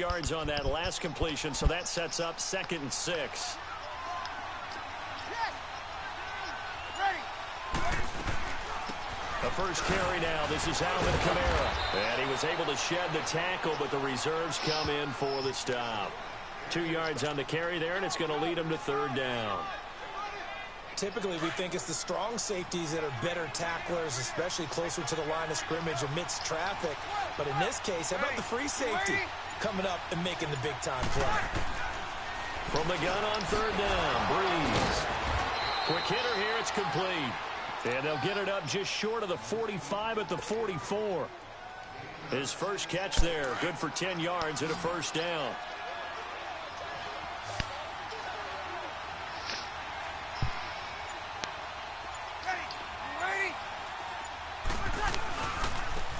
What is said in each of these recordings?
yards on that last completion, so that sets up 2nd and 6. The first carry now. This is Alvin Kamara. And he was able to shed the tackle, but the reserves come in for the stop. 2 yards on the carry there, and it's going to lead him to 3rd down. Typically, we think it's the strong safeties that are better tacklers, especially closer to the line of scrimmage amidst traffic. But in this case, how about the free safety coming up and making the big-time play? From the gun on 3rd down, Breeze. Quick hitter here, it's complete. And they'll get it up just short of the 45 at the 44. His first catch there, good for 10 yards and a 1st down.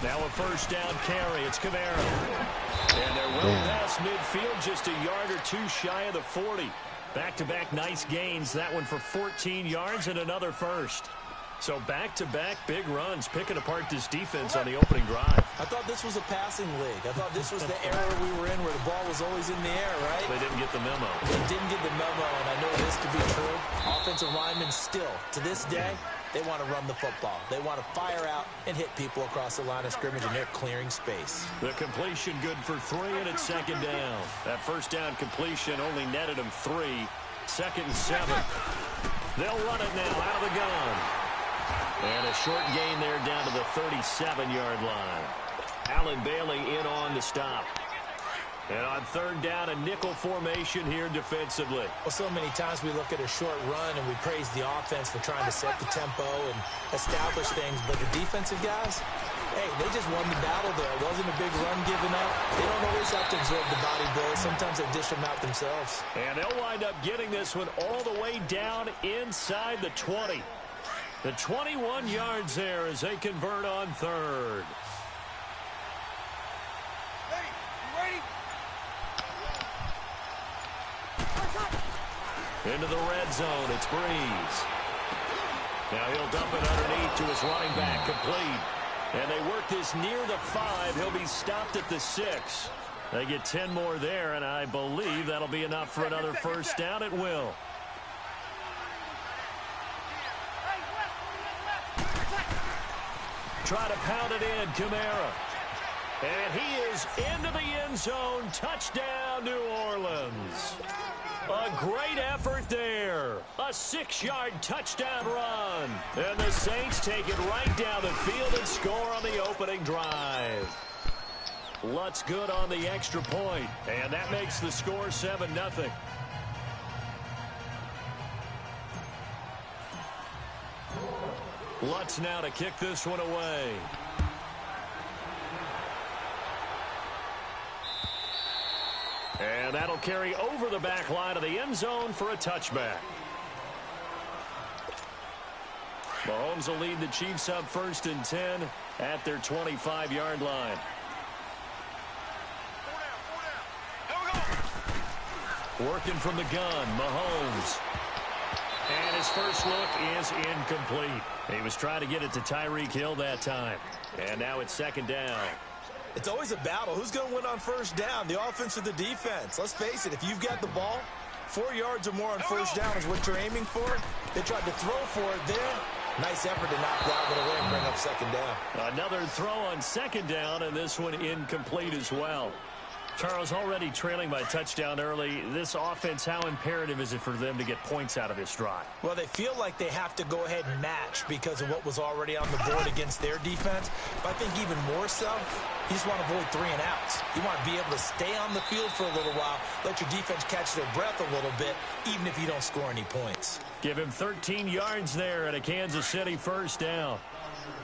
Now a 1st down carry. It's Kamara. And they're well past midfield, just a yard or 2 shy of the 40. Back-to-back nice gains. That one for 14 yards and another 1st. So back-to-back big runs, picking apart this defense on the opening drive. I thought this was a passing league. I thought this was the era we were in where the ball was always in the air, right? They didn't get the memo. They didn't get the memo, and I know this to be true. Offensive linemen still, to this day, they want to run the football. They want to fire out and hit people across the line of scrimmage, and they're clearing space. The completion good for 3, and it's 2nd down. That 1st down completion only netted them 3. 2nd and 7. They'll run it now out of the gun. And a short gain there down to the 37-yard line. Allen Bailey in on the stop. And on 3rd down, a nickel formation here defensively. Well, so many times we look at a short run and we praise the offense for trying to set the tempo and establish things. But the defensive guys, hey, they just won the battle there. It wasn't a big run given up. They don't always have to absorb the body blows. Sometimes they dish them out themselves. And they'll wind up getting this one all the way down inside the 20. The 21 yards there as they convert on 3rd. Hey, you ready? Into the red zone, it's Breeze. Now he'll dump it underneath to his running back, complete. And they work this near the 5. He'll be stopped at the 6. They get 10 more there, and I believe that'll be enough for another 1st down. It will. Try to pound it in, Kamara. And he is into the end zone. Touchdown, New Orleans. A great effort there. A 6-yard touchdown run. And the Saints take it right down the field and score on the opening drive. Lutz good on the extra point. And that makes the score 7-0. Lutz now to kick this one away. And that'll carry over the back line of the end zone for a touchback. Mahomes will lead the Chiefs up 1st and 10 at their 25-yard line. Working from the gun, Mahomes. And his first look is incomplete. He was trying to get it to Tyreek Hill that time. And now it's 2nd down. It's always a battle. Who's going to win on 1st down, the offense or the defense? Let's face it, if you've got the ball, 4 yards or more on 1st down is what you're aiming for. They tried to throw for it there. Nice effort to knock that one away and bring up 2nd down. Another throw on 2nd down, and this one incomplete as well. Charles, already trailing by a touchdown early. This offense, how imperative is it for them to get points out of this drive? Well, they feel like they have to go ahead and match because of what was already on the board against their defense. But I think even more so, you just want to avoid 3 and outs. You want to be able to stay on the field for a little while, let your defense catch their breath a little bit, even if you don't score any points. Give him 13 yards there at a Kansas City 1st down.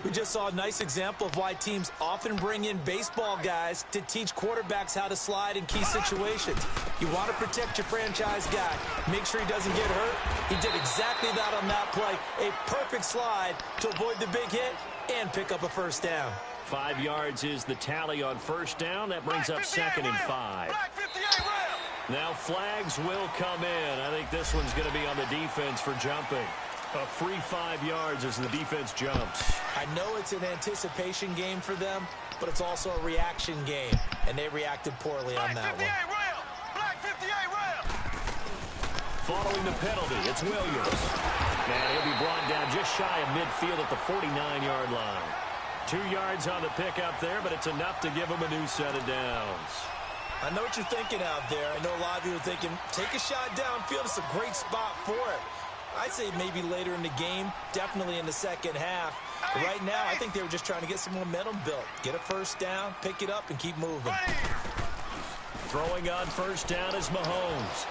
We just saw a nice example of why teams often bring in baseball guys to teach quarterbacks how to slide in key situations. You want to protect your franchise guy. Make sure he doesn't get hurt. He did exactly that on that play. A perfect slide to avoid the big hit and pick up a 1st down. 5 yards is the tally on 1st down. That brings up 2nd and 5. Now flags will come in. I think this one's going to be on the defense for jumping. A free 5 yards as the defense jumps. I know it's an anticipation game for them, but it's also a reaction game, and they reacted poorly on that one. Black 58 rail. Following the penalty, it's Williams. And he'll be brought down just shy of midfield at the 49-yard line. 2 yards on the pickup there, but it's enough to give him a new set of downs. I know what you're thinking out there. I know a lot of you are thinking, take a shot downfield. It's a great spot for it. I'd say maybe later in the game, definitely in the second half. But right now, I think they were just trying to get some momentum built. Get a first down, pick it up, and keep moving. Throwing on first down is Mahomes.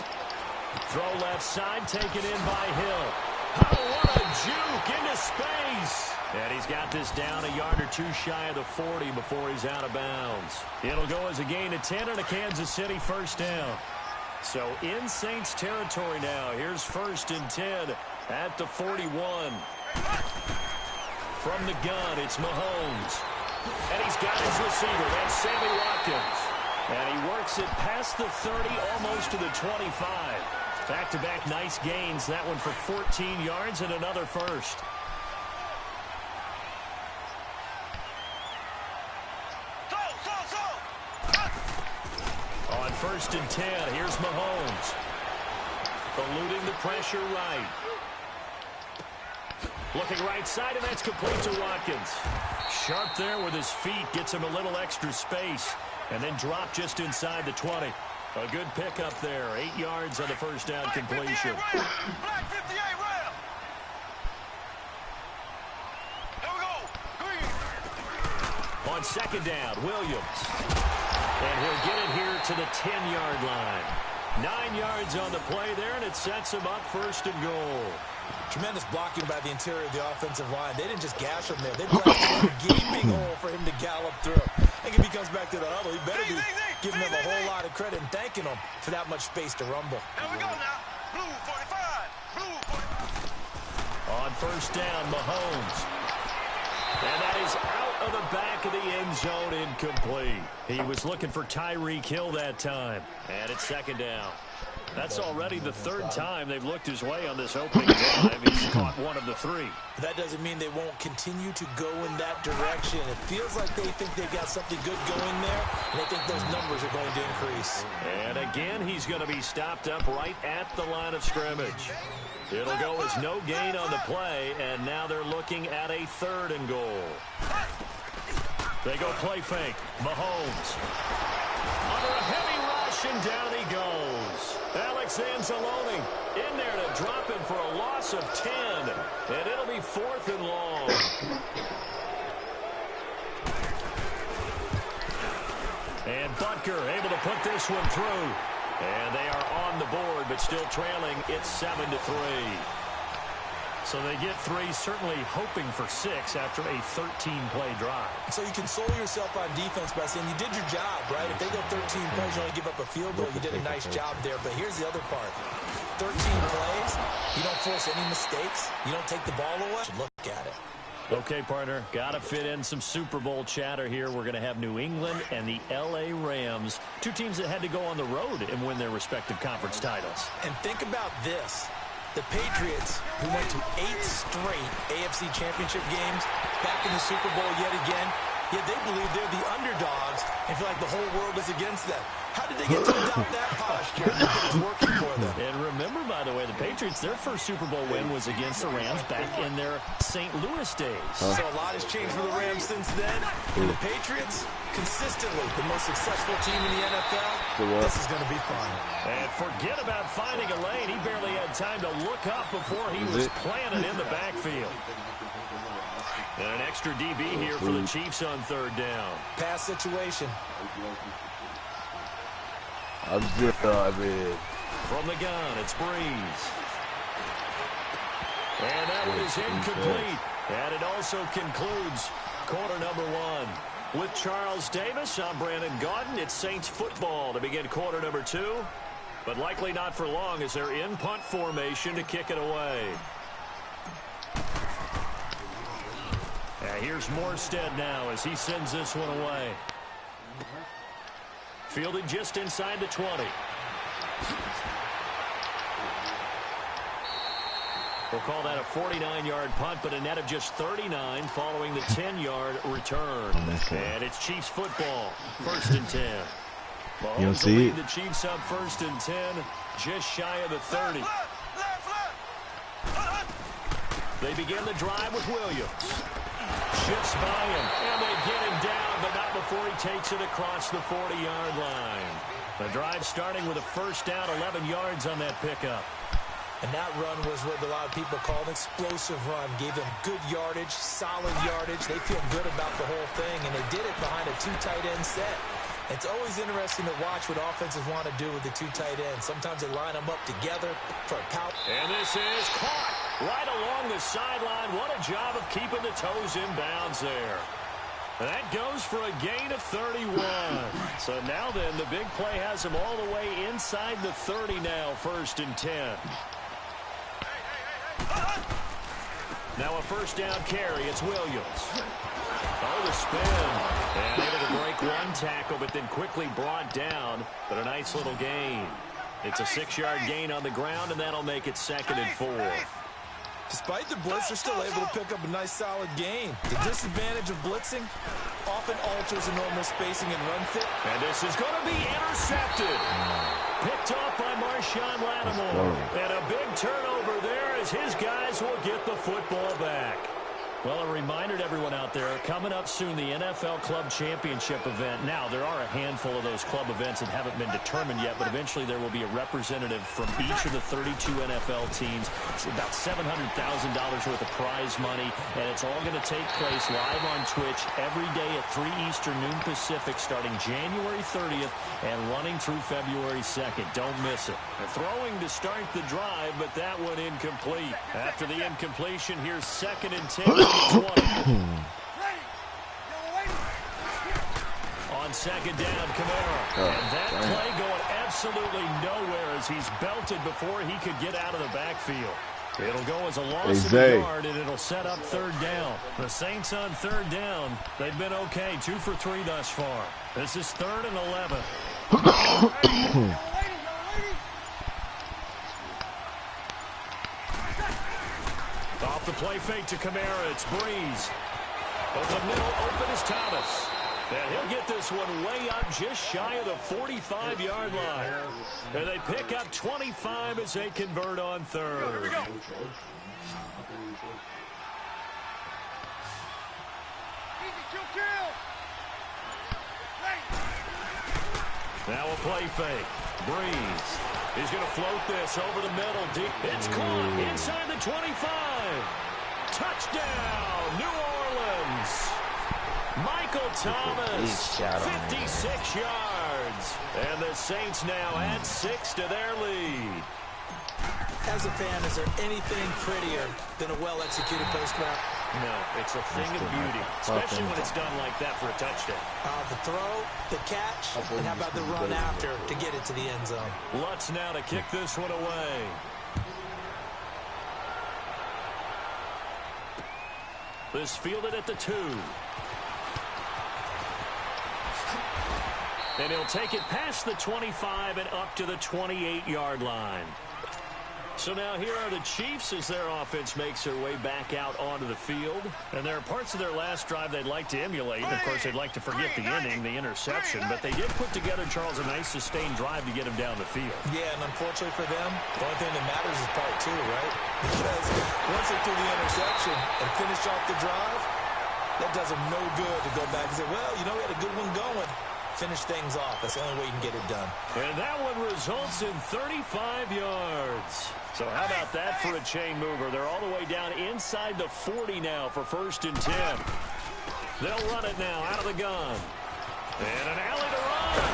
Throw left side, taken in by Hill. Oh, what a juke into space. And he's got this down a yard or 2 shy of the 40 before he's out of bounds. It'll go as a gain of 10 and a Kansas City first down. So in Saints territory now. Here's 1st and 10 at the 41. From the gun, it's Mahomes. And he's got his receiver. That's Sammy Watkins. And he works it past the 30, almost to the 25. Back-to-back nice gains. That one for 14 yards and another first. On 1st and 10, here's Mahomes. Eluding the pressure right. Looking right side, and that's complete to Watkins. Sharp there with his feet, gets him a little extra space, and then drop just inside the 20. A good pickup there, 8 yards on the first down completion. Black 58 rail. Here we go. Green. On 2nd down, Williams. And he'll get it here to the 10-yard line. 9 yards on the play there, and it sets him up 1st and goal. Tremendous blocking by the interior of the offensive line. They didn't just gash him there. They blasted a gaping hole for him to gallop through. I think if he comes back to the huddle, he better be giving them a whole lot of credit and thanking them for that much space to rumble. Here we go now. Blue 45. Blue 45. On 1st down, Mahomes. And that is out of the back of the end zone, incomplete. He was looking for Tyreek Hill that time. And it's 2nd down. That's already the 3rd time they've looked his way on this opening drive. He's caught 1 of the 3. That doesn't mean they won't continue to go in that direction. It feels like they think they've got something good going there, and they think those numbers are going to increase. And again, he's going to be stopped up right at the line of scrimmage. It'll go as no gain on the play, and now they're looking at a 3rd and goal. They go play fake. Mahomes. Under a heavy rush, and down he goes. Alex Anzalone in there to drop him for a loss of 10. And it'll be 4th and long. And Butker able to put this one through. And they are on the board, but still trailing. It's 7-3. So they get 3, certainly hoping for 6 after a 13-play drive. So you console yourself on defense by saying you did your job, right? If they go 13 plays, you only give up a field goal, you did a nice job there. But here's the other part. 13 plays, you don't force any mistakes, you don't take the ball away. Look at it. Okay, partner, got to fit in some Super Bowl chatter here. We're going to have New England and the L.A. Rams, 2 teams that had to go on the road and win their respective conference titles. And think about this. The Patriots, who went to 8 straight AFC championship games, back in the Super Bowl yet again, yet they believe they're the underdogs and feel like the whole world is against them. How did they get to adopt that posture? It's working for them. And remember, by the way, the Patriots, their first Super Bowl win was against the Rams back in their St. Louis days. So a lot has changed for the Rams since then. And the Patriots, consistently the most successful team in the NFL. This is going to be fun. And forget about finding a lane. He barely had time to look up before he was planted in the backfield. And an extra DB here for the Chiefs on 3rd down. Pass situation. From the gun, it's Breeze. And that one is incomplete. And it also concludes quarter number 1. With Charles Davis, I'm Brandon Gaudin. It's Saints football to begin quarter number 2. But likely not for long as they're in punt formation to kick it away. And here's Morstead now as he sends this one away. Fielded just inside the 20. We'll call that a 49-yard punt, but a net of just 39 following the 10-yard return. And it's Chiefs football, 1st and 10. Mahomes will lead the Chiefs up 1st and 10, just shy of the 30. They begin the drive with Williams. Shifts by him, and they get him down, but not before he takes it across the 40-yard line. The drive starting with a 1st down, 11 yards on that pickup. And that run was what a lot of people call an explosive run. Gave them good yardage, solid yardage. They feel good about the whole thing, and they did it behind a 2 tight end set. It's always interesting to watch what offenses want to do with the 2 tight ends. Sometimes they line them up together for a power. And this is caught right along the sideline. What a job of keeping the toes in bounds there. That goes for a gain of 31. So now then, the big play has him all the way inside the 30 now, 1st and 10. Now a 1st down carry. It's Williams. Oh, the spin. And able to break one tackle, but then quickly brought down. But a nice little gain. It's a 6-yard gain on the ground, and that'll make it 2nd and 4. Despite the blitz, they're still able to pick up a nice, solid gain. The disadvantage of blitzing often alters the normal spacing and run fit. And this is going to be intercepted. Picked off by Marshawn Lattimore. And a big turnover there as his guys will get the football back. Well, a reminder to everyone out there, coming up soon, the NFL Club Championship event. Now, there are a handful of those club events that haven't been determined yet, but eventually there will be a representative from each of the 32 NFL teams. It's about $700,000 worth of prize money, and it's all going to take place live on Twitch every day at 3 Eastern, noon Pacific, starting January 30th and running through February 2nd. Don't miss it. They're throwing to start the drive, but that one incomplete. After the incompletion, here's 2nd and 10. 20. On 2nd down, Kamara. And that play going absolutely nowhere as he's belted before he could get out of the backfield. It'll go as a loss of a yard, and it'll set up 3rd down. The Saints on 3rd down. They've been okay, 2 for 3 thus far. This is 3rd and 11. Off the play fake to Kamara, it's Breeze. Over the middle, open is Thomas. And he'll get this one way up just shy of the 45-yard line. And they pick up 25 as they convert on 3rd. Now a play fake. Breeze. He's going to float this over the middle. Deep. It's caught inside the 25. Touchdown, New Orleans. Michael Thomas, 56 yards. And the Saints now add 6 to their lead. As a fan, is there anything prettier than a well-executed post route? No, it's a thing of beauty, especially when it's done like that for a touchdown. The throw, the catch, and how about the run after to get it to the end zone? Lutz now to kick this one away. This fielded at the 2. And he'll take it past the 25 and up to the 28-yard line. So now here are the Chiefs as their offense makes their way back out onto the field. And there are parts of their last drive they'd like to emulate. And, of course, they'd like to forget the inning, the interception. But they did put together, Charles, a nice sustained drive to get him down the field. Yeah, and unfortunately for them, the only thing that matters is part 2, right? Because once they threw the interception and finish off the drive, that does them no good to go back and say, well, you know, we had a good one going. Finish things off. That's the only way you can get it done. And that one results in 35 yards. So how about that for a chain mover? They're all the way down inside the 40 now for 1st and 10. They'll run it now out of the gun. And an alley to run.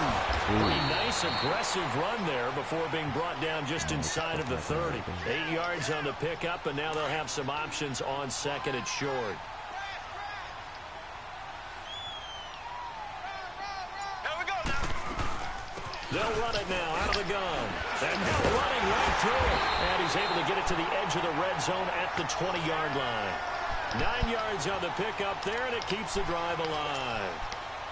Pretty nice, aggressive run there before being brought down just inside of the 30. 8 yards on the pickup, and now they'll have some options on 2nd and short. They'll run it now out of the gun. And now running right through it. And he's able to get it to the edge of the red zone at the 20-yard line. 9 yards on the pickup there, and it keeps the drive alive.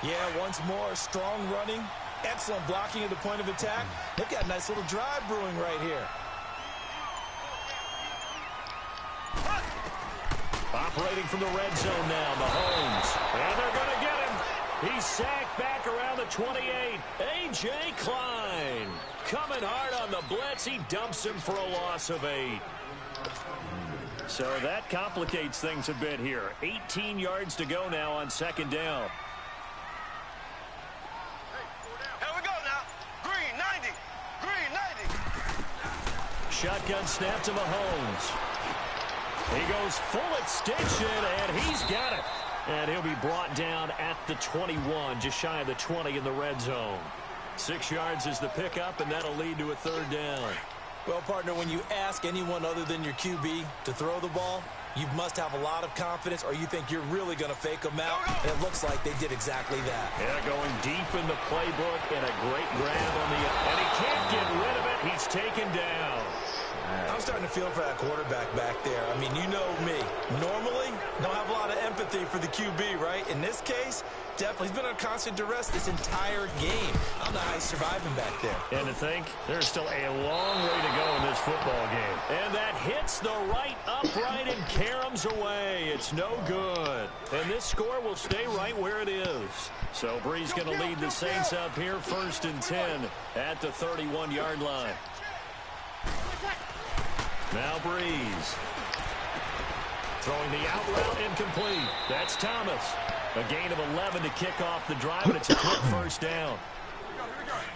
Yeah, once more, strong running, excellent blocking at the point of attack. They've got a nice little drive brewing right here. Operating from the red zone now, Mahomes. And they're going to get him. He's sacked back around the 28. A.J. Klein coming hard on the blitz. He dumps him for a loss of 8. So that complicates things a bit here. 18 yards to go now on second down. Here we go now. Green 90. Green 90. Shotgun snap to Mahomes. He goes full extension, and he's got it. And he'll be brought down at the 21, just shy of the 20 in the red zone. 6 yards is the pickup, and that'll lead to a third down. Well, partner, when you ask anyone other than your QB to throw the ball, you must have a lot of confidence, or you think you're really going to fake them out, and it looks like they did exactly that. Yeah, going deep in the playbook, and a great grab on the... And he can't get rid of it. He's taken down. I'm starting to feel for that quarterback back there. I mean, you know me. Normally, don't have a lot of empathy for the QB, right? In this case, definitely. He's been on constant duress this entire game. I don't know how he's surviving back there. And to think, there's still a long way to go in this football game. And that hits the right upright and caroms away. It's no good. And this score will stay right where it is. So Brees going to lead the Saints up here, 1st and 10 at the 31-yard line. Now Brees. Throwing the out route incomplete. That's Thomas. A gain of 11 to kick off the drive, and it's a quick first down.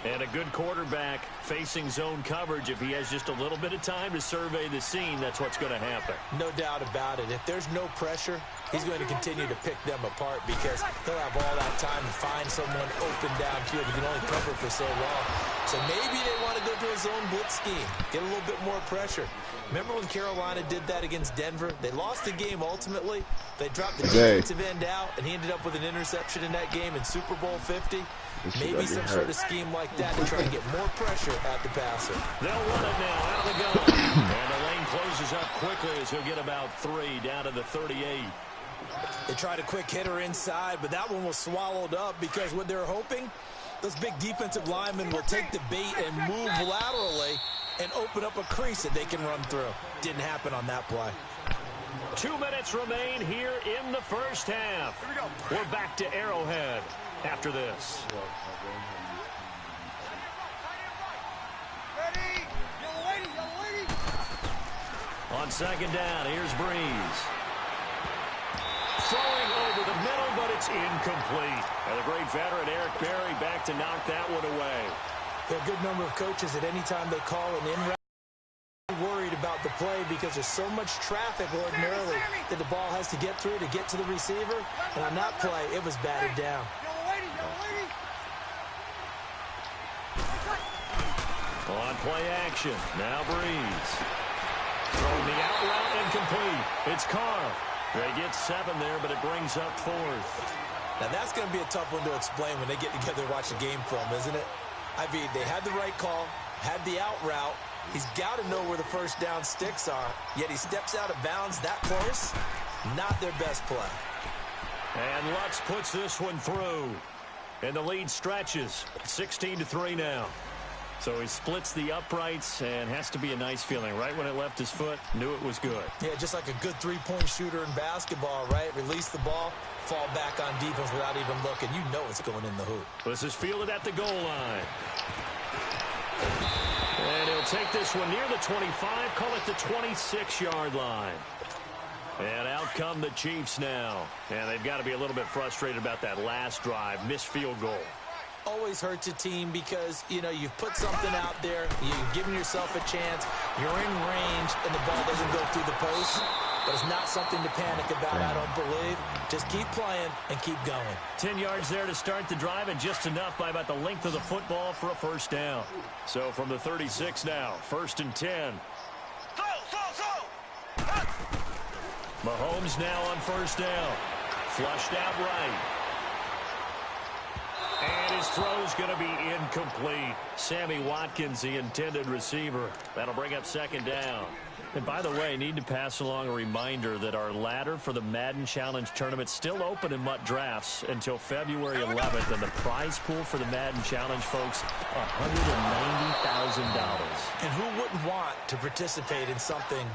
And a good quarterback facing zone coverage. If he has just a little bit of time to survey the scene, that's what's going to happen. No doubt about it. If there's no pressure, he's going to continue to pick them apart because he'll have all that time to find someone open downfield. He can only cover for so long. So maybe they want to go to a zone blitz scheme, get a little bit more pressure. Remember when Carolina did that against Denver? They lost the game ultimately. They dropped the defensive end out, and he ended up with an interception in that game in Super Bowl 50. Maybe some sort of scheme like that to try and get more pressure at the passer. They'll run it now out of the gun. And the lane closes up quickly as he'll get about 3 down to the 38. They tried a quick hitter inside, but that one was swallowed up because what they're hoping, those big defensive linemen will take the bait and move laterally and open up a crease that they can run through. Didn't happen on that play. 2 minutes remain here in the first half. We're back to Arrowhead after this. On second down, here's Brees. Throwing over the middle, but it's incomplete. And the great veteran Eric Berry back to knock that one away. There are a good number of coaches at any time they call an in-route worried about the play because there's so much traffic ordinarily that the ball has to get through to get to the receiver. And on that play, it was batted down. On play action, now Brees. Throwing the out route incomplete. It's Carr. They get 7 there, but it brings up 4th. Now that's going to be a tough one to explain when they get together and watch the game film, isn't it? I mean, they had the right call, had the out route. He's got to know where the first down sticks are, yet he steps out of bounds that close. Not their best play. And Lutz puts this one through. And the lead stretches. 16-3 now. So he splits the uprights and has to be a nice feeling. Right when it left his foot, knew it was good. Yeah, just like a good three-point shooter in basketball, right? Release the ball, fall back on defense without even looking. You know it's going in the hoop. This is fielded at the goal line. And he'll take this one near the 25, call it the 26-yard line. And out come the Chiefs now. And they've got to be a little bit frustrated about that last drive, missed field goal. Always hurts a team because, you know, you've put something out there, you've given yourself a chance, you're in range, and the ball doesn't go through the post. But it's not something to panic about, I don't believe. Just keep playing and keep going. 10 yards there to start the drive, and just enough by about the length of the football for a first down. So from the 36 now, 1st and 10. Mahomes now on first down. Flushed out right. And his throw's going to be incomplete. Sammy Watkins, the intended receiver. That'll bring up 2nd down. And by the way, need to pass along a reminder that our ladder for the Madden Challenge tournament still open in MUT drafts until February 11th. And the prize pool for the Madden Challenge, folks, $190,000. And who wouldn't want to participate in something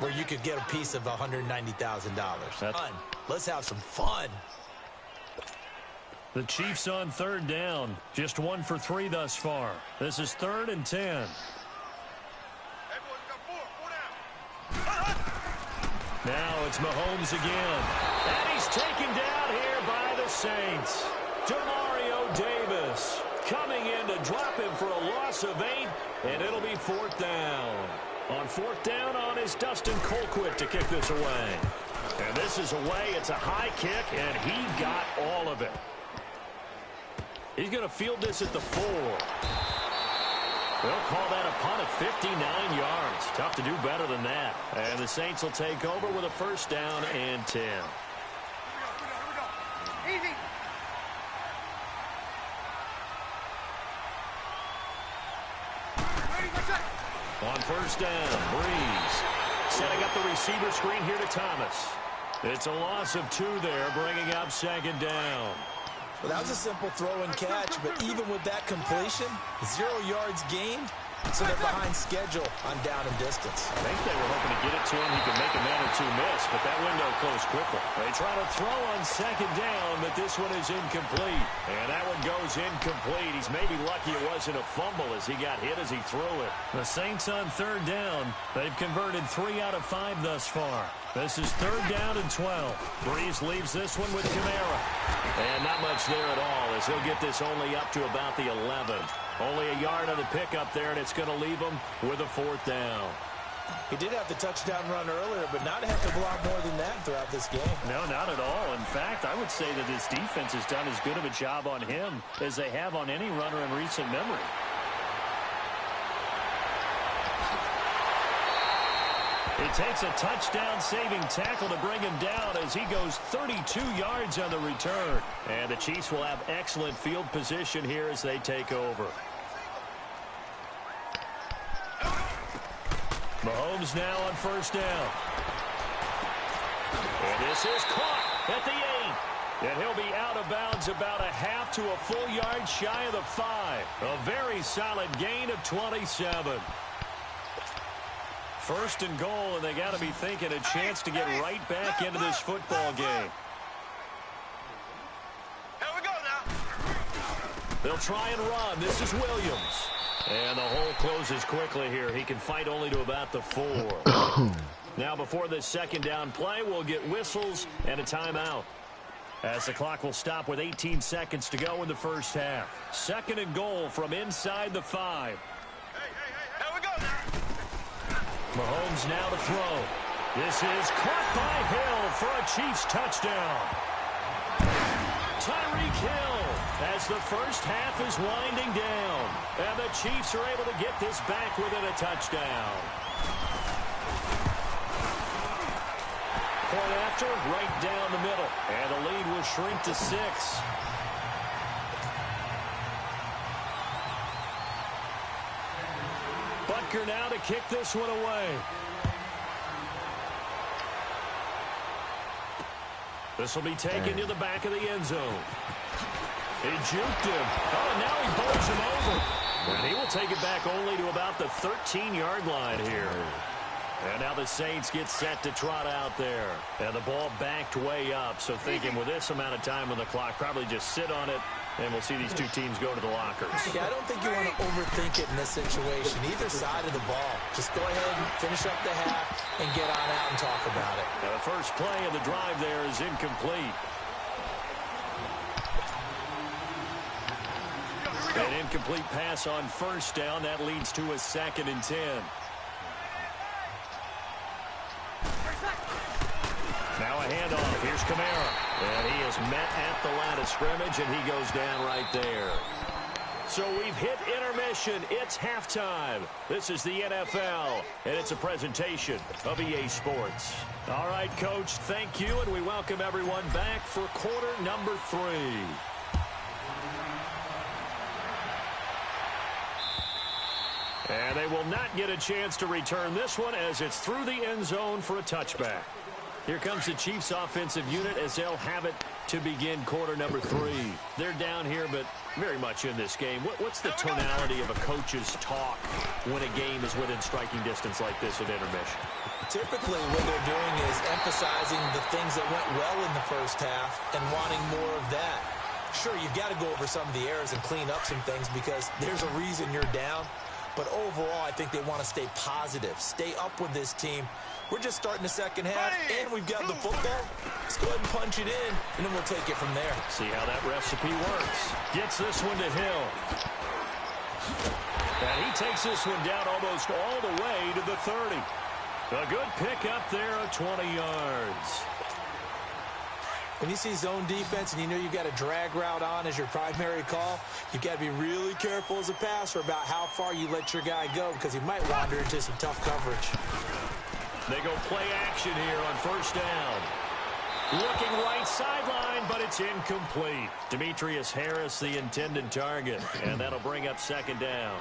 where you could get a piece of $190,000. Fun. Let's have some fun. The Chiefs on third down. Just 1 for 3 thus far. This is 3rd and 10. Now it's Mahomes again. And he's taken down here by the Saints. Demario Davis coming in to drop him for a loss of 8, and it'll be 4th down. On 4th down is Dustin Colquitt to kick this away. And this is away. It's a high kick, and he got all of it. He's going to field this at the 4. They'll call that a punt of 59 yards. Tough to do better than that. And the Saints will take over with a 1st down and 10. Here we go. Easy. On 1st down, Breeze setting up the receiver screen here to Thomas. It's a loss of 2 there, bringing up 2nd down. Well, that was a simple throw and catch, but even with that completion, 0 yards gained, so they're behind schedule on down and distance. I think they were hoping to get it to him. He could make a man or 2 miss, but that window closed quickly. They try to throw on 2nd down, but this one is incomplete. And that one goes incomplete. He's maybe lucky it wasn't a fumble as he got hit as he threw it. The Saints on 3rd down. They've converted 3 out of 5 thus far. This is 3rd down and 12. Breeze leaves this one with Kamara. And not much there at all as he'll get this only up to about the 11. Only a yard on the pickup there, and it's going to leave him with a 4th down. He did have the touchdown run earlier, but not a heck of a lot more than that throughout this game. No, not at all. In fact, I would say that this defense has done as good of a job on him as they have on any runner in recent memory. It takes a touchdown-saving tackle to bring him down as he goes 32 yards on the return. And the Chiefs will have excellent field position here as they take over. Mahomes now on 1st down. And this is caught at the 8. And he'll be out of bounds about a half to a full yard shy of the 5. A very solid gain of 27. 1st and goal, and they got to be thinking a chance to get right back into this football game. Here we go now. They'll try and run. This is Williams. And the hole closes quickly here. He can fight only to about the 4. Now before this 2nd down play, we'll get whistles and a timeout. As the clock will stop with 18 seconds to go in the 1st half. 2nd and goal from inside the 5. Here we go now. Mahomes now to throw. This is caught by Hill for a Chiefs touchdown. Tyreek Hill as the 1st half is winding down. And the Chiefs are able to get this back within a touchdown. Point after, right down the middle. And the lead will shrink to 6. Butker now to kick this one away. This will be taken to the back of the end zone. He juked him. Oh, and now he bowls him over. And he will take it back only to about the 13-yard line here. And now the Saints get set to trot out there. And the ball backed way up. So thinking with this amount of time on the clock, probably just sit on it. And we'll see these two teams go to the lockers. Yeah, I don't think you want to overthink it in this situation. Either side of the ball. Just go ahead and finish up the half and get on out and talk about it. Now the first play of the drive there is incomplete. An incomplete pass on 1st down. That leads to a 2nd and 10. Now a handoff. Here's Kamara. And he is met at the line of scrimmage, and he goes down right there. So we've hit intermission. It's halftime. This is the NFL, and it's a presentation of EA Sports. All right, Coach, thank you, and we welcome everyone back for quarter number 3. And they will not get a chance to return this one as it's through the end zone for a touchback. Here comes the Chiefs offensive unit as they'll have it to begin quarter number 3. They're down here, but very much in this game. What's the tonality of a coach's talk when a game is within striking distance like this at intermission? Typically, what they're doing is emphasizing the things that went well in the first half and wanting more of that. Sure, you've got to go over some of the errors and clean up some things because there's a reason you're down. But overall, I think they want to stay positive, stay up with this team. We're just starting the second half, and we've got the football. Let's go ahead and punch it in, and then we'll take it from there. See how that recipe works. Gets this one to Hill. And he takes this one down almost all the way to the 30. A good pick up there of 20 yards. When you see zone defense and you know you've got a drag route on as your primary call, you've got to be really careful as a passer about how far you let your guy go because he might wander into some tough coverage. They go play action here on first down. Looking right sideline, but it's incomplete. Demetrius Harris, the intended target, and that'll bring up second down.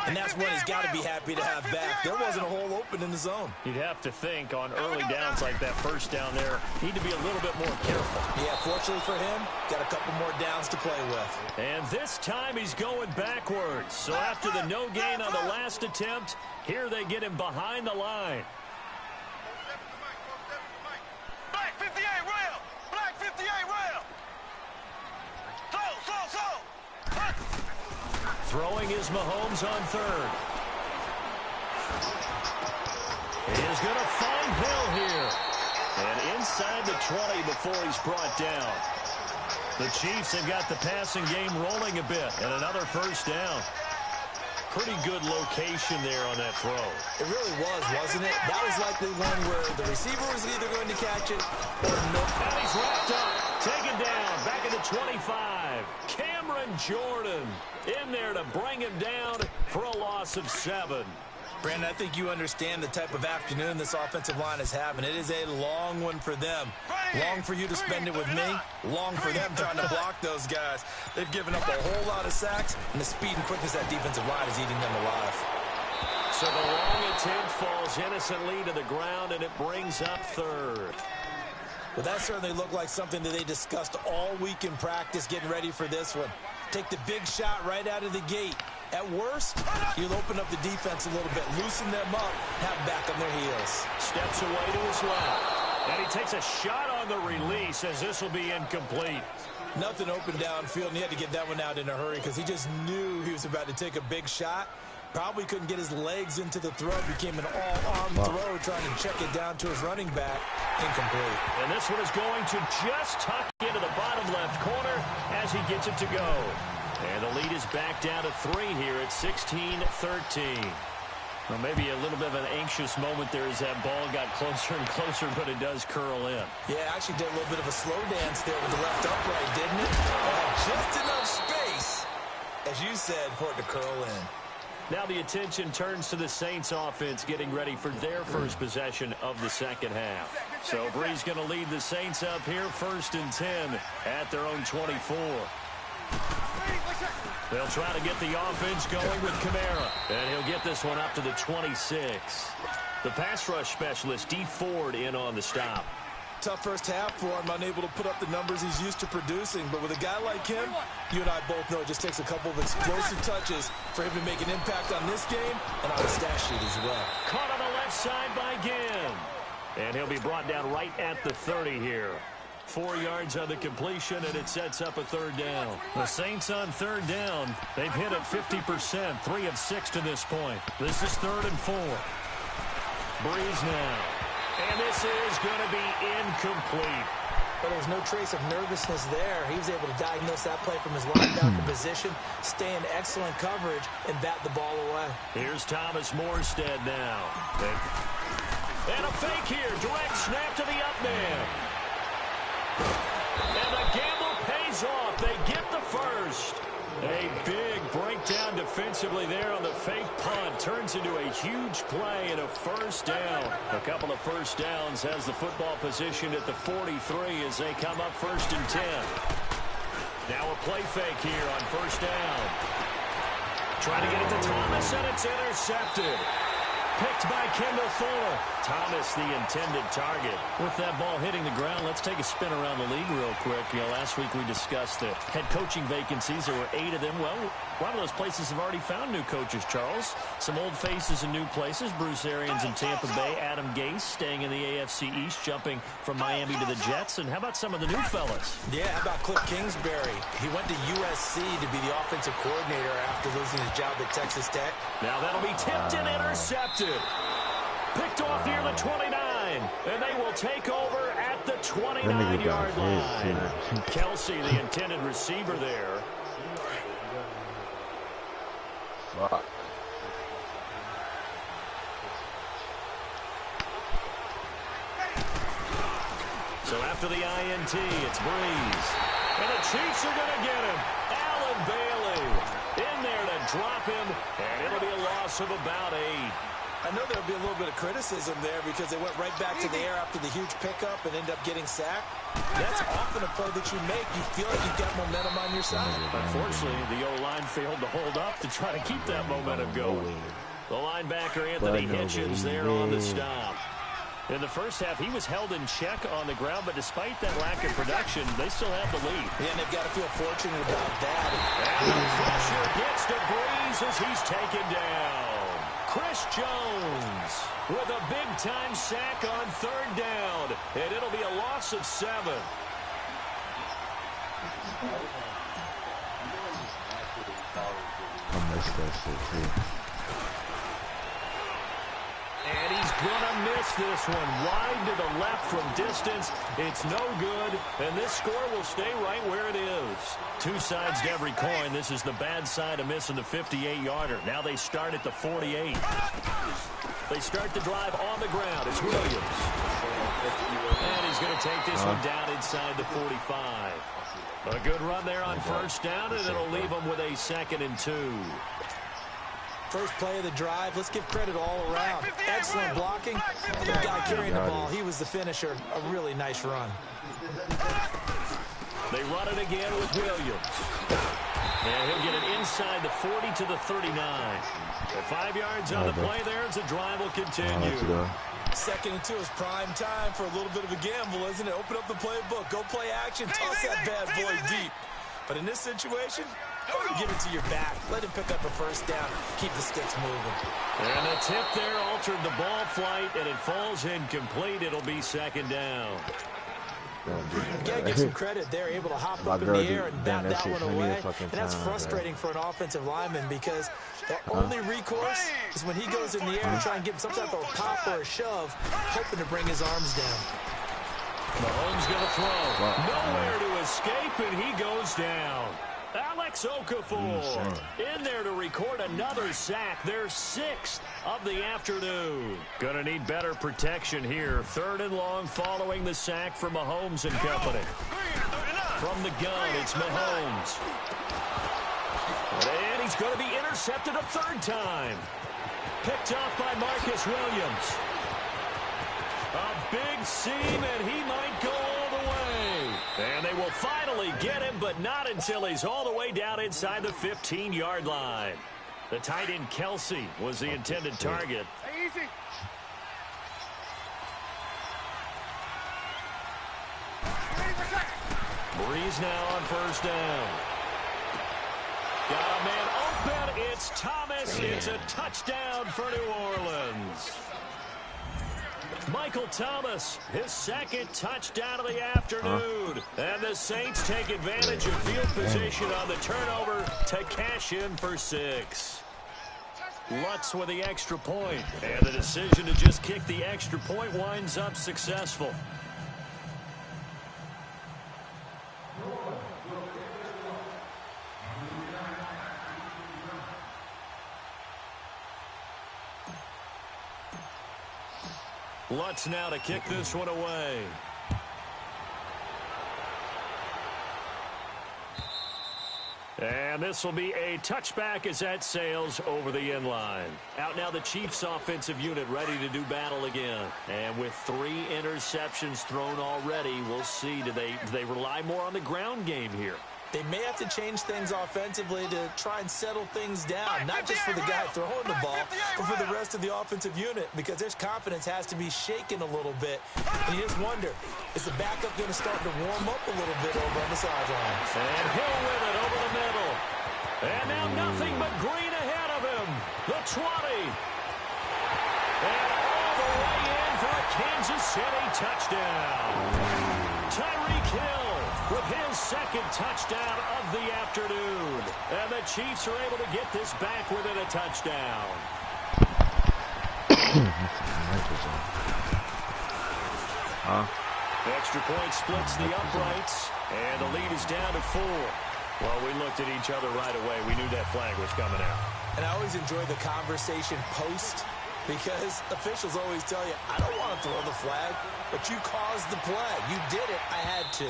And that's what he's got to be happy to have back. There wasn't a hole open in the zone. You'd have to think on early downs like that first down there, need to be a little bit more careful. Yeah, fortunately for him, got a couple more downs to play with. And this time he's going backwards. So after the no gain on the last attempt, here they get him behind the line. Black 58 rail. Black 58 rail. Slow. Throwing is Mahomes on third. He is going to find Hill here. And inside the 20 before he's brought down. The Chiefs have got the passing game rolling a bit. And another first down. Pretty good location there on that throw. It really was, wasn't it? That was likely one where the receiver was either going to catch it or no. And he's wrapped up. Taken down. Back at the 25. Cameron Jordan in there to bring him down for a loss of 7. Brandon, I think you understand the type of afternoon this offensive line is having. It is a long one for them. Long for you to spend it with me. Long for them trying to block those guys. They've given up a whole lot of sacks, and the speed and quickness of that defensive line is eating them alive. So the long attempt falls innocently to the ground, and it brings up third. Well, that certainly looked like something that they discussed all week in practice getting ready for this one. Take the big shot right out of the gate. At worst, you'll open up the defense a little bit, loosen them up, have them back on their heels. Steps away to his left. And he takes a shot on the release as this will be incomplete. Nothing open downfield, and he had to get that one out in a hurry because he just knew he was about to take a big shot. Probably couldn't get his legs into the throw. Became an all-arm throw trying to check it down to his running back. Incomplete. And this one is going to just tuck into the bottom left corner as he gets it to go. And the lead is back down to 3 here at 16-13. Well, maybe a little bit of an anxious moment there as that ball got closer and closer, but it does curl in. Yeah, actually did a little bit of a slow dance there with the left upright, didn't it? Had just enough space, as you said, for it to curl in. Now the attention turns to the Saints offense getting ready for their first possession of the second half. So Bree's going to lead the Saints up here 1st and 10 at their own 24. They'll try to get the offense going with Kamara. And he'll get this one up to the 26. The pass rush specialist, D. Ford, in on the stop. Tough first half for him, unable to put up the numbers he's used to producing. But with a guy like him, you and I both know it just takes a couple of explosive touches for him to make an impact on this game and on the stat sheet as well. Caught on the left side by Ginn. And he'll be brought down right at the 30 here. 4 yards on the completion, and it sets up a third down. The Saints on third down. They've hit it 50%, 3 of 6 to this point. This is 3rd and 4. Breeze now. And this is going to be incomplete. But there's no trace of nervousness there. He was able to diagnose that play from his linebacker position, stay in excellent coverage, and bat the ball away. Here's Thomas Morstead now. And a fake here. Direct snap to the up man. And the gamble pays off. They get the first. A big breakdown defensively there on the fake punt. Turns into a huge play and a first down. A couple of first downs has the football positioned at the 43 as they come up 1st and 10. Now a play fake here on first down. Trying to get it to Thomas, and it's intercepted. Picked by Kendall Fuller. Thomas the intended target. With that ball hitting the ground, let's take a spin around the league real quick. Last week we discussed the head coaching vacancies. There were 8 of them. Well, a lot of those places have already found new coaches, Charles. Some old faces in new places. Bruce Arians in Tampa Bay. Adam Gase staying in the AFC East, jumping from Miami to the Jets. And how about some of the new fellas? Yeah, how about Cliff Kingsbury? He went to USC to be the offensive coordinator after losing his job at Texas Tech. Now that'll be tipped and intercepted. Picked off near the 29, and they will take over at the 29-yard line. Kelsey, the intended receiver there. Fuck. So after the INT, it's Breeze. And the Chiefs are going to get him. Allen Bailey in there to drop him, and it'll be a loss of about 8. I know there'll be a little bit of criticism there because they went right back to the air after the huge pickup and ended up getting sacked. That's often a play that you make. You feel like you've got momentum on your side. Unfortunately, the O-line failed to hold up to try to keep that momentum going. The linebacker, Anthony Hitchens, there on the stop. In the first half, he was held in check on the ground, but despite that lack of production, they still have the lead. Yeah, and they've got to feel fortunate about that. And the pressure gets to Breeze as he's taken down. Chris Jones with a big-time sack on 3rd down, and it'll be a loss of 7. I missed that shit, too. And he's going to miss this one. Wide to the left from distance. It's no good, and this score will stay right where it is. 2 sides to every coin. This is the bad side of missing the 58-yarder. Now they start at the 48. They start the drive on the ground. It's Williams. And he's going to take this one down inside the 45. A good run there on 1st down, and it'll leave them with a 2nd and 2. First play of the drive. Let's give credit all around. Excellent blocking. The guy carrying the ball, he was the finisher. A really nice run. They run it again with Williams. And he'll get it inside the 40 to the 39. At 5 yards on the play there as the drive will continue. 2nd and 2 is prime time for a little bit of a gamble, isn't it? Open up the playbook. Go play action. Toss that bad boy deep. But in this situation, go and give it to your back. Let him pick up a 1st down. Keep the sticks moving. And the tip there altered the ball flight, and it falls incomplete. It'll be 2nd down. You've got to give some credit. They're able to hop up in the air and bat that one away. And that's frustrating for an offensive lineman because their only recourse is when he goes in the air to try and get some type of a pop or a shove, hoping to bring his arms down. Mahomes going to throw. Nowhere to escape, and he goes down. Alex Okafor in there to record another sack. Their 6th of the afternoon. Gonna need better protection here. 3rd and long following the sack from Mahomes and company. From the gun, it's Mahomes. And he's going to be intercepted a 3rd time. Picked off by Marcus Williams. A big seam, and he might go all the way. And they will finally get him, but not until he's all the way down inside the 15-yard line. The tight end Kelsey was the intended target. Easy. Breeze now on 1st down. Got a man open. It's Thomas. It's a touchdown for New Orleans. Michael Thomas, his 2nd touchdown of the afternoon. And the Saints take advantage of field position on the turnover to cash in for 6. Lutz with the extra point. And the decision to just kick the extra point winds up successful. Lutz now to kick this one away. And this will be a touchback as that sails over the end line. Out now the Chiefs offensive unit ready to do battle again. And with 3 interceptions thrown already, we'll see. Do they rely more on the ground game here? They may have to change things offensively to try and settle things down, not just for the guy throwing the ball, but for the rest of the offensive unit, because their confidence has to be shaken a little bit. And you just wonder, is the backup going to start to warm up a little bit over on the sidelines? And he'll win it over the middle. And now nothing but green ahead of him. The 20. And all the way in for a Kansas City touchdown. Tyreek Hill with his second touchdown of the afternoon. And the Chiefs are able to get this back within a touchdown. Extra point splits the uprights, and the lead is down to 4. Well, we looked at each other right away. We knew that flag was coming out. And I always enjoy the conversation post, because officials always tell you, I don't want to throw the flag, but you caused the play. You did it. I had to.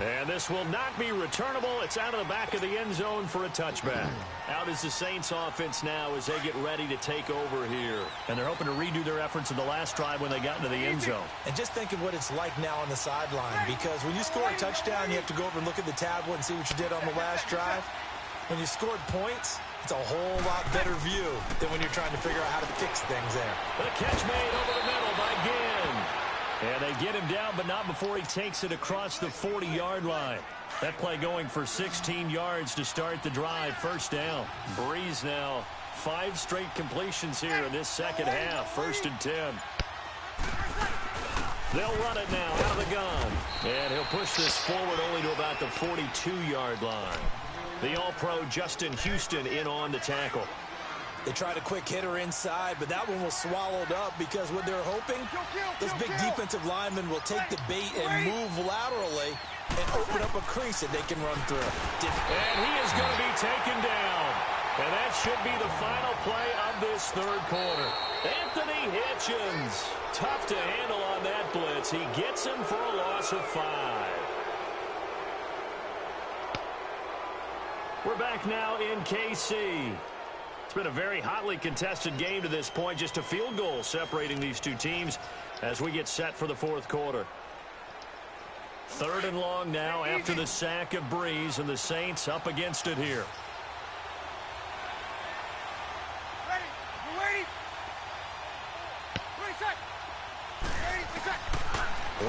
And this will not be returnable. It's out of the back of the end zone for a touchback. Out is the Saints offense now as they get ready to take over here. And they're hoping to redo their efforts in the last drive when they got into the end zone. And just think of what it's like now on the sideline, because when you score a touchdown, you have to go over and look at the tablet and see what you did on the last drive. When you scored points, it's a whole lot better view than when you're trying to figure out how to fix things there. The catch made over the middle by Ginn. And they get him down, but not before he takes it across the 40-yard line. That play going for 16 yards to start the drive. First down. Breeze now 5 straight completions here in this second half. 1st and 10. They'll run it now out of the gun. And he'll push this forward only to about the 42-yard line. The All-Pro Justin Houston in on the tackle. They tried a quick hitter inside, but that one was swallowed up because what they're hoping, those big defensive linemen will take the bait and move laterally and open up a crease that they can run through. And he is going to be taken down. And that should be the final play of this third quarter. Anthony Hitchens. Tough to handle on that blitz. He gets him for a loss of 5. We're back now in KC. It's been a very hotly contested game to this point. Just a field goal separating these two teams as we get set for the fourth quarter. 3rd and long now after the sack of Breeze, and the Saints up against it here.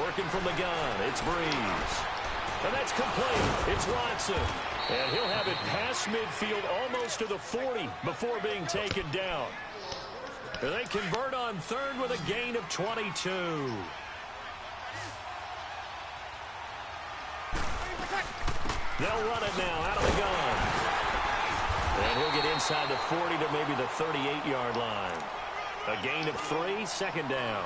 Working from the gun, it's Breeze. And that's complete. It's Watson. And he'll have it past midfield almost to the 40 before being taken down. And they convert on 3rd with a gain of 22. They'll run it now out of the gun. And he'll get inside the 40 to maybe the 38-yard line. A gain of 3, 2nd down.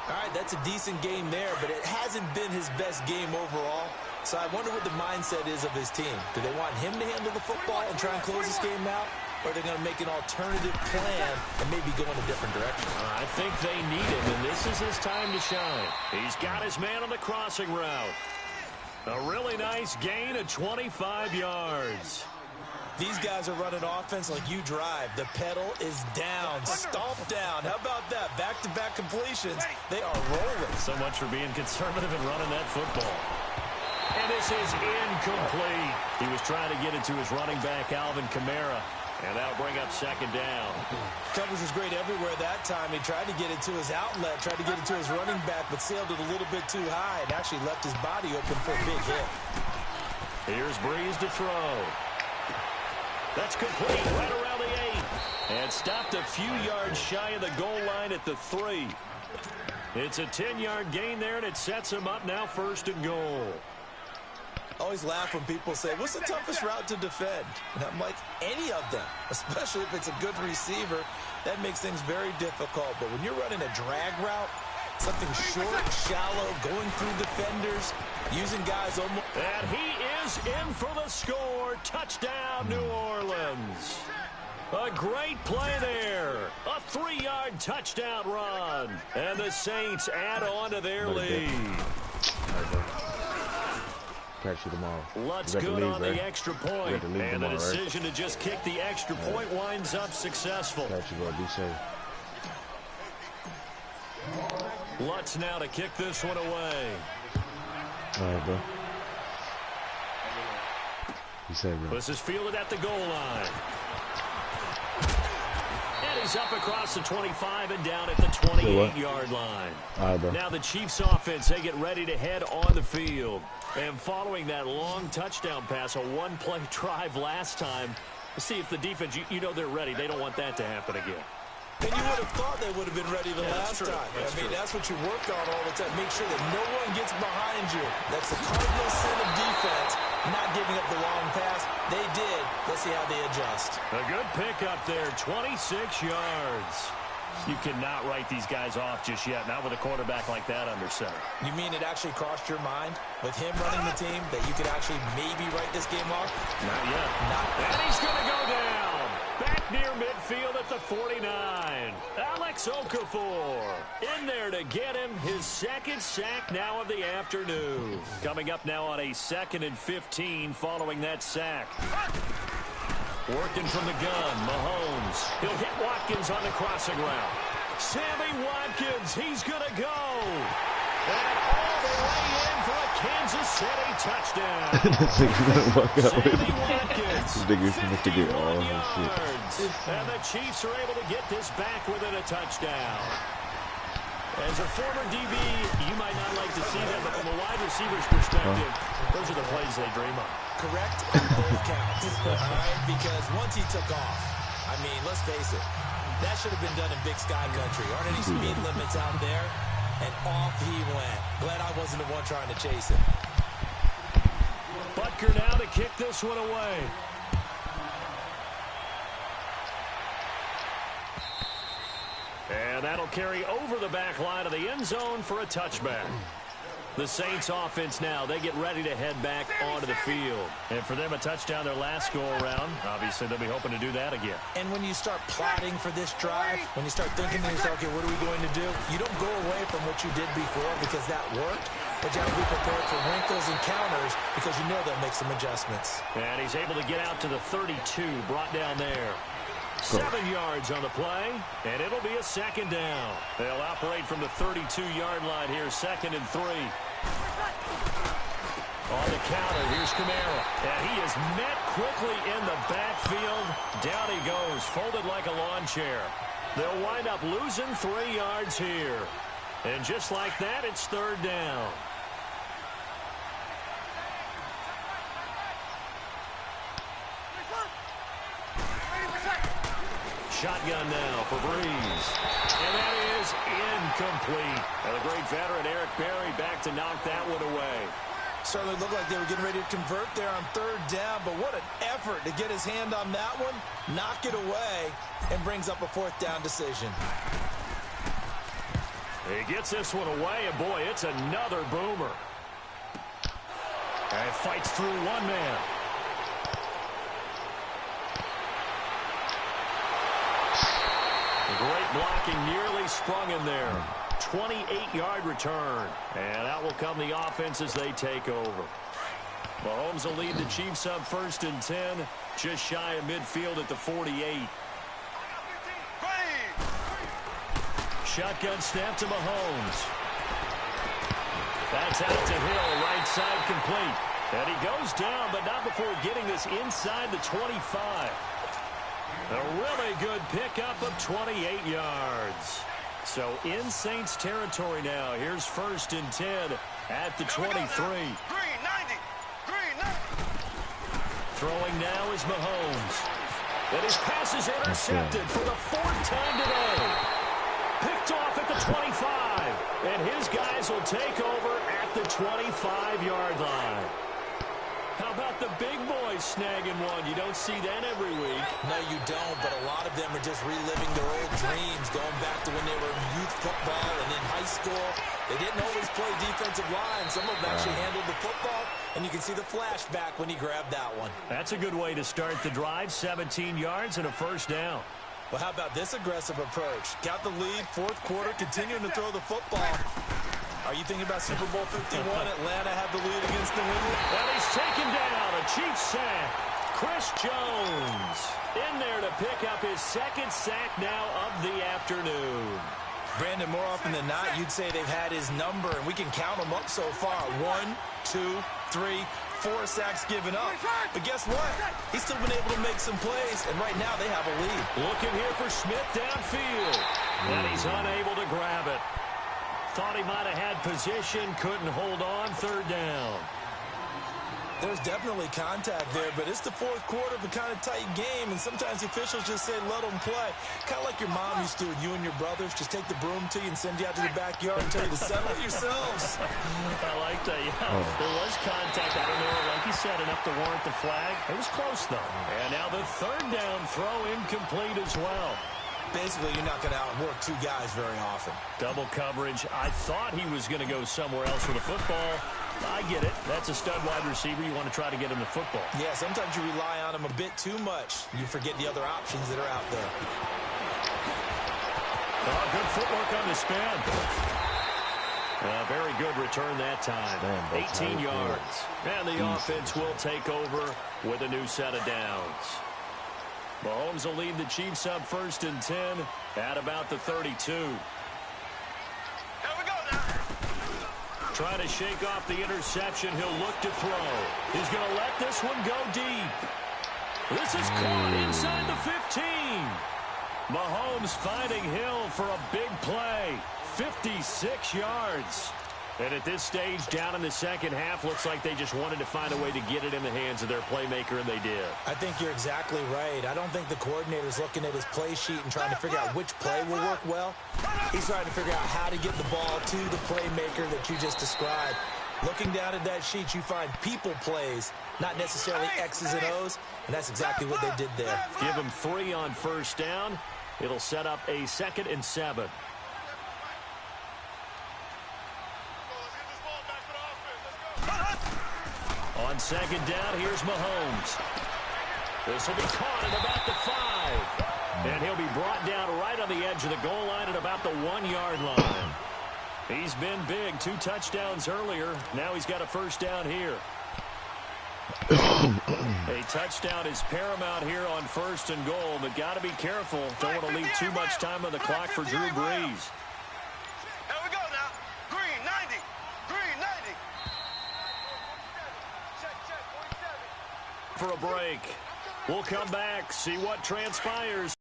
All right, that's a decent game there, but it hasn't been his best game overall. So I wonder what the mindset is of his team. Do they want him to handle the football and try and close this game out? Or are they going to make an alternative plan and maybe go in a different direction? I think they need him, and this is his time to shine. He's got his man on the crossing route. A really nice gain of 25 yards. These guys are running offense like you drive. The pedal is down, stomped down. How about that? Back-to-back completions. They are rolling. So much for being conservative and running that football. And this is incomplete. He was trying to get it to his running back, Alvin Kamara. And that'll bring up 2nd down. Coverage was great everywhere that time. He tried to get it to his outlet, tried to get it to his running back, but sailed it a little bit too high and actually left his body open for a big hit. Here's Breeze to throw. That's complete right around the 8. And stopped a few yards shy of the goal line at the 3. It's a 10-yard gain there, and it sets him up now 1st and goal. I always laugh when people say, what's the toughest route to defend? And I'm like, any of them, especially if it's a good receiver. That makes things very difficult. But when you're running a drag route, something short, shallow, going through defenders, using guys almost... And he is in for the score. Touchdown, New Orleans. A great play there. A 3-yard touchdown run. And the Saints add on to their lead. Catch you tomorrow. Lutz good on the extra point. And the decision to just kick the extra point winds up successful. Catch you, bro. Be safe. Lutz now to kick this one away. All right, bro. You said it. This is fielded at the goal line. And he's up across the 25 and down at the 28-yard line. Now the Chiefs offense, they get ready to head on the field. And following that long touchdown pass, a one-play drive last time, see if the defense, you know they're ready. They don't want that to happen again. And you would have thought they would have been ready the last time. That's what you work on all the time. Make sure that no one gets behind you. That's the cardinal sin of defense, not giving up the long pass. They did. Let's see how they adjust. A good pickup there, 26 yards. You cannot write these guys off just yet, not with a quarterback like that under center. You mean it actually crossed your mind, with him running the team, that you could actually maybe write this game off? Not yet. And he's going to go down. Back near midfield at the 49. Alex Okafor in there to get him his second sack now of the afternoon. Coming up now on a 2nd and 15 following that sack. Working from the gun, Mahomes. He'll hit Watkins on the crossing route. Sammy Watkins, he's going to go. And all the way in for a Kansas City touchdown. Sammy Watkins, 51 yards. And the Chiefs are able to get this back within a touchdown. As a former DB, you might not like to see that, but from a wide receiver's perspective, those are the plays they dream of. Correct on both counts, all right? Because once he took off, I mean, let's face it, that should have been done in Big Sky Country. Aren't any speed limits out there? And off he went. Glad I wasn't the one trying to chase him. Butker now to kick this one away. And that'll carry over the back line of the end zone for a touchback. The Saints offense now, they get ready to head back onto the field. And for them, a touchdown their last go-around. Obviously, they'll be hoping to do that again. And when you start plotting for this drive, when you start thinking to yourself, okay, what are we going to do? You don't go away from what you did before because that worked. But you have to be prepared for wrinkles and counters because you know they'll make some adjustments. And he's able to get out to the 32, brought down there. 7 yards on the play, and it'll be a 2nd down. They'll operate from the 32-yard line here, 2nd and 3. On the counter, here's Kamara. And he is met quickly in the backfield. Down he goes, folded like a lawn chair. They'll wind up losing 3 yards here. And just like that, it's 3rd down. Shotgun now for Breeze. And that is incomplete. And the great veteran Eric Berry back to knock that one away. Certainly looked like they were getting ready to convert there on 3rd down, but what an effort to get his hand on that one, knock it away, and brings up a 4th down decision. He gets this one away, and boy, it's another boomer. And fights through one man. Great blocking, nearly sprung him there. 28-yard return. And out will come the offense as they take over. Mahomes will lead the Chiefs up 1st and 10. Just shy of midfield at the 48. Shotgun snap to Mahomes. That's out to Hill, right side complete. And he goes down, but not before getting this inside the 25. A really good pickup of 28 yards. So in Saints territory now. Here's 1st and 10 at the 23. Throwing now is Mahomes. And his pass is intercepted for the 4th time today. Picked off at the 25. And his guys will take over at the 25-yard line. How about the big boys snagging one? You don't see that every week. No, you don't, but a lot of them are just reliving their old dreams, going back to when they were in youth football and in high school. They didn't always play defensive line. Some of them actually handled the football, and you can see the flashback when he grabbed that one. That's a good way to start the drive, 17 yards and a 1st down. Well, how about this aggressive approach? Got the lead, 4th quarter, continuing to throw the football. Are you thinking about Super Bowl 51? Atlanta had the lead against New England. And he's taken down. A Chiefs sack. Chris Jones in there to pick up his 2nd sack now of the afternoon. Brandon, more often than not, you'd say they've had his number, and we can count them up so far. 1, 2, 3, 4 sacks given up. But guess what? He's still been able to make some plays, and right now they have a lead. Looking here for Smith downfield. And he's unable to grab it. Thought he might have had position, couldn't hold on, 3rd down. There's definitely contact there, but it's the 4th quarter of a kind of tight game, and sometimes the officials just say, let them play. Kind of like your mom used to with you and your brothers. Just take the broom to you and send you out to the backyard and tell you to settle it yourselves. I like that, yeah. There was contact. I don't know, like you said, enough to warrant the flag. It was close, though. And now the 3rd down throw incomplete as well. Basically, you're not going to outwork 2 guys very often. Double coverage. I thought he was going to go somewhere else with the football. I get it. That's a stud wide receiver. You want to try to get him the football. Yeah, sometimes you rely on him a bit too much. You forget the other options that are out there. Oh, good footwork on the spin. Very good return that time. 18 yards. And the offense will take over with a new set of downs. Mahomes will lead the Chiefs up 1st and 10 at about the 32. Trying to shake off the interception. He'll look to throw. He's going to let this one go deep. This is caught inside the 15. Mahomes finding Hill for a big play. 56 yards. And at this stage, down in the 2nd half, looks like they just wanted to find a way to get it in the hands of their playmaker, and they did. I think you're exactly right. I don't think the coordinator's looking at his play sheet and trying to figure out which play will work well. He's trying to figure out how to get the ball to the playmaker that you just described. Looking down at that sheet, you find people plays, not necessarily X's and O's, and that's exactly what they did there. Give him 3 on 1st down. It'll set up a 2nd and 7. On 2nd down, here's Mahomes. This will be caught at about the 5. And he'll be brought down right on the edge of the goal line at about the 1-yard line. He's been big. 2 touchdowns earlier. Now he's got a 1st down here. A touchdown is paramount here on 1st and goal, but got to be careful. Don't want to leave too much time on the clock for Drew Brees. Here we go now. Green, 90. Green, 90. For a break. We'll come back, see what transpires.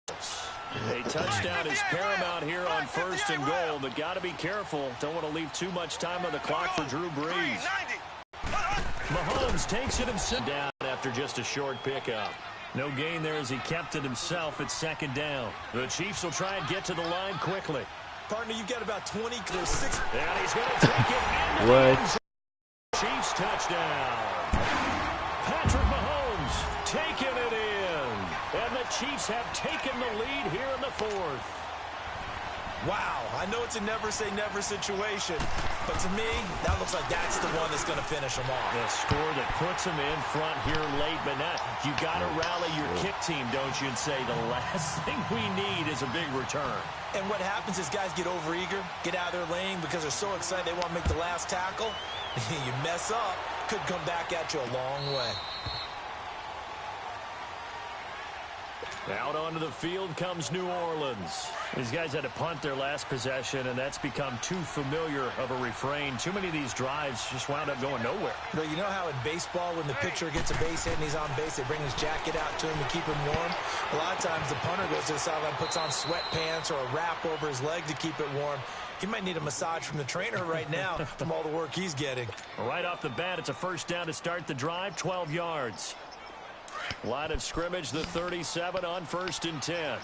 A touchdown is paramount here on 1st and goal, but got to be careful. Don't want to leave too much time on the clock for Drew Brees. Mahomes takes it himself down after just a short pickup. No gain there as he kept it himself at 2nd down. The Chiefs will try and get to the line quickly. Partner, you've got about 20. There's 6. And he's going to take it into the end zone. Chiefs touchdown. Patrick Mahomes taking it in. And the Chiefs have taken the lead here in the 4th. Wow, I know it's a never-say-never situation, but to me, that looks like that's the one that's going to finish them off. The score that puts them in front here late, but not. You got to rally your kick team, don't you, and say the last thing we need is a big return. And what happens is guys get overeager, get out of their lane because they're so excited they want to make the last tackle. You mess up, could come back at you a long way. Out onto the field comes New Orleans. These guys had to punt their last possession, and that's become too familiar of a refrain. Too many of these drives just wound up going nowhere. But you know how in baseball, when the pitcher gets a base hit and he's on base, they bring his jacket out to him to keep him warm? A lot of times the punter goes to the sideline, puts on sweatpants or a wrap over his leg to keep it warm. He might need a massage from the trainer right now from all the work he's getting. Right off the bat, it's a 1st down to start the drive, 12 yards. Line of scrimmage, the 37 on 1st and 10.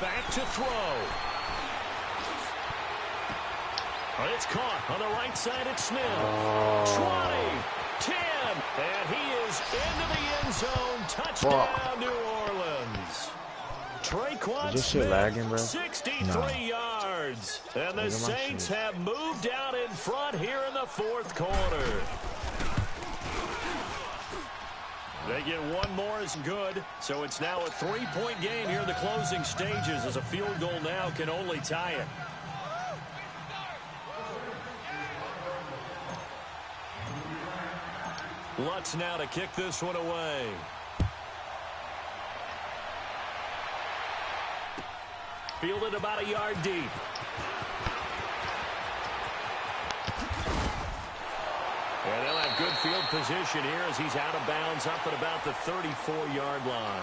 Back to throw. It's caught on the right side at Smith. 20, 10, and he is into the end zone. Touchdown, New Orleans. Traquan Smith, lagging, bro? 63 yards. And the Saints have moved out in front here in the 4th quarter. They get one more is good, so it's now a 3-point game here in the closing stages as a field goal now can only tie it. Lutz now to kick this one away. Fielded about a yard deep. And they'll have good field position here as he's out of bounds up at about the 34-yard line.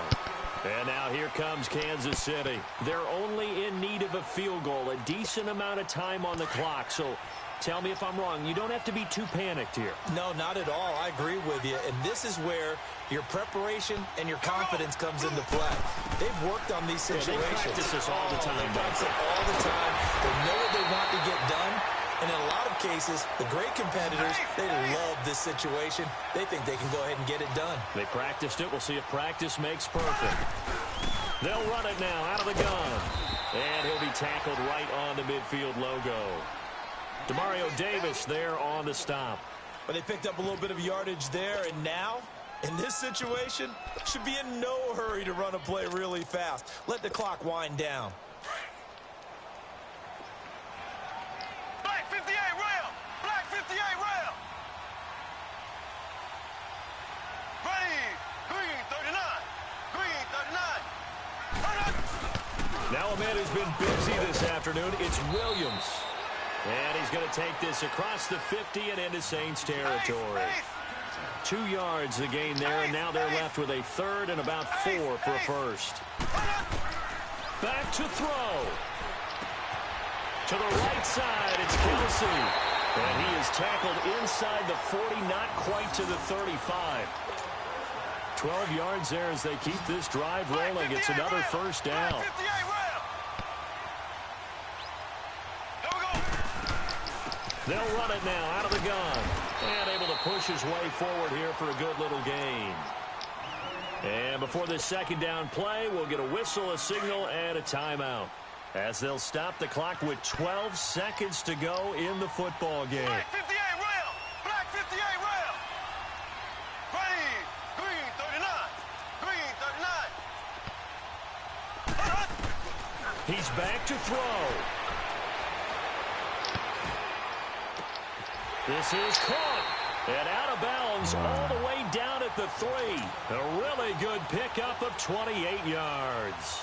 And now here comes Kansas City. They're only in need of a field goal, a decent amount of time on the clock. So tell me if I'm wrong. You don't have to be too panicked here. No, not at all. I agree with you. And this is where your preparation and your confidence comes into play. They've worked on these situations. They practice this all the time. They practice it all the time. They know what they want to get done. And in a lot of cases, the great competitors, they love this situation. They think they can go ahead and get it done. They practiced it. We'll see if practice makes perfect. They'll run it now out of the gun. And he'll be tackled right on the midfield logo. Demario Davis there on the stop. But they picked up a little bit of yardage there, and now, in this situation, should be in no hurry to run a play really fast. Let the clock wind down. Black 58 rail. Black 58 rail. Ready. Green 39. Green 39. Now a man who's been busy this afternoon, it's Williams. And he's going to take this across the 50 and into Saints territory. 2 yards the gain there, and now they're left with a third and about 4 for a first. Back to throw. To the right side, it's Kelsey. And he is tackled inside the 40, not quite to the 35. 12 yards there as they keep this drive rolling. It's another first down. They'll run it now out of the gun. And able to push his way forward here for a good little gain. And before this second down play, we'll get a whistle, a signal, and a timeout. As they'll stop the clock with 12 seconds to go in the football game. Black 58 rail. Black 58 rail. Ready. Green 39. Green 39. He's back to throw. This is caught. And out of bounds all the way down at the 3. A really good pickup of 28 yards.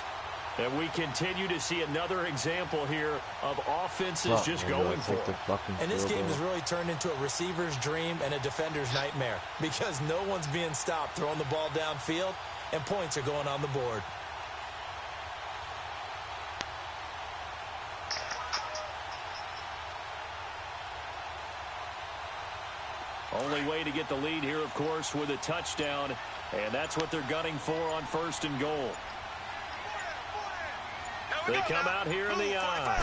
And we continue to see another example here of offenses just going for it. And this game has really turned into a receiver's dream and a defender's nightmare because no one's being stopped throwing the ball downfield, and points are going on the board. Only way to get the lead here, of course, with a touchdown. And that's what they're gunning for on first and goal. They come out here in the eye.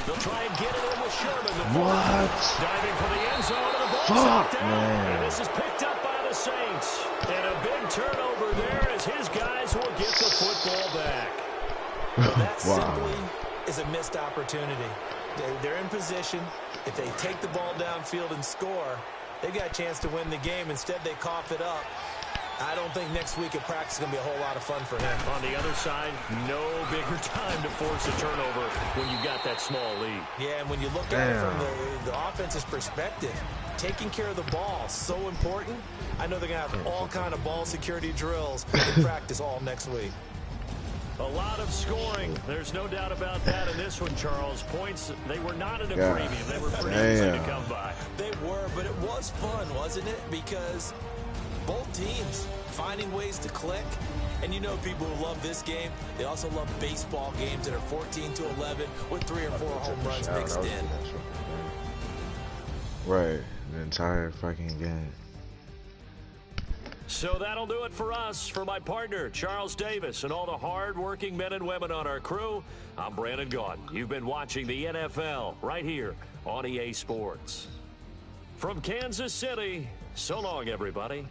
They'll try and get it in with Sherman. What? Diving for the end zone, and the ball's Fuck, down. man. And this is picked up by the Saints. And a big turnover there as his guys will get the football back. Well, that Wow. simply is a missed opportunity. They're in position. If they take the ball downfield and score, they've got a chance to win the game. Instead, they cough it up. I don't think next week at practice is going to be a whole lot of fun for him. On the other side, no bigger time to force a turnover when you've got that small lead. Yeah, and when you look at it from the offense's perspective, taking care of the ball is so important. I know they're going to have all kind of ball security drills in practice all next week. A lot of scoring. There's no doubt about that in this one, Charles. Points, they were not at a premium. They were pretty easy to come by. They were, but it was fun, wasn't it? Because both teams finding ways to click. And you know people who love this game, they also love baseball games that are 14-11 with 3 or 4 home runs mixed in. Right, the entire fucking game. So that'll do it for us. For my partner, Charles Davis, and all the hard-working men and women on our crew, I'm Brandon Gaudin. You've been watching the NFL right here on EA Sports. From Kansas City, so long, everybody.